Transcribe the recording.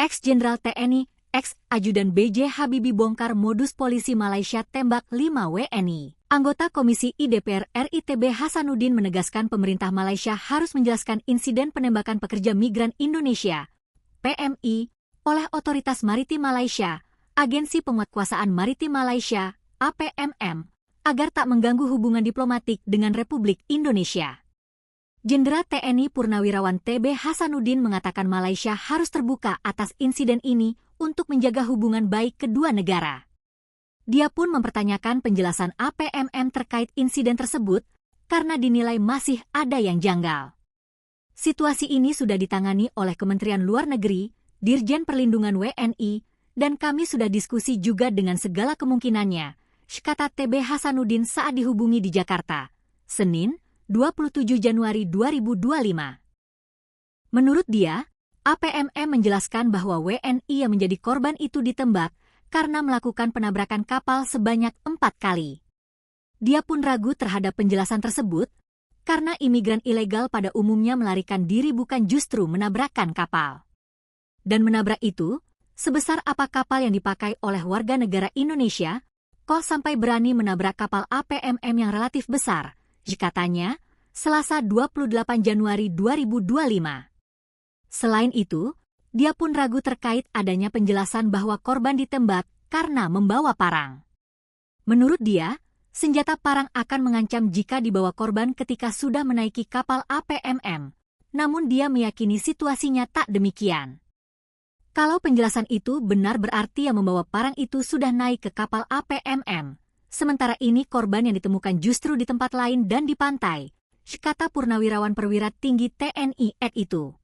Ex-Jenderal TNI, ex-Ajudan B.J. Habibie bongkar modus polisi Malaysia tembak 5 WNI. Anggota Komisi I DPR RI TB Hasanuddin menegaskan pemerintah Malaysia harus menjelaskan insiden penembakan pekerja migran Indonesia, PMI, oleh Otoritas Maritim Malaysia, Agensi Penguatkuasaan Maritim Malaysia, APMM, agar tak mengganggu hubungan diplomatik dengan Republik Indonesia. Jenderal TNI Purnawirawan TB Hasanuddin mengatakan Malaysia harus terbuka atas insiden ini untuk menjaga hubungan baik kedua negara. Dia pun mempertanyakan penjelasan APMM terkait insiden tersebut karena dinilai masih ada yang janggal. Situasi ini sudah ditangani oleh Kementerian Luar Negeri, Dirjen Perlindungan WNI, dan kami sudah diskusi juga dengan segala kemungkinannya, kata TB Hasanuddin saat dihubungi di Jakarta, Senin, 27 Januari 2025. Menurut dia, APMM menjelaskan bahwa WNI yang menjadi korban itu ditembak karena melakukan penabrakan kapal sebanyak 4 kali. Dia pun ragu terhadap penjelasan tersebut, karena imigran ilegal pada umumnya melarikan diri bukan justru menabrakkan kapal. Dan menabrak itu, sebesar apa kapal yang dipakai oleh warga negara Indonesia, kok sampai berani menabrak kapal APMM yang relatif besar, katanya, Selasa 28 Januari 2025. Selain itu, dia pun ragu terkait adanya penjelasan bahwa korban ditembak karena membawa parang. Menurut dia, senjata parang akan mengancam jika dibawa korban ketika sudah menaiki kapal APMM, namun dia meyakini situasinya tak demikian. Kalau penjelasan itu benar berarti yang membawa parang itu sudah naik ke kapal APMM, sementara ini korban yang ditemukan justru di tempat lain dan di pantai, kata Purnawirawan Perwira Tinggi TNI itu.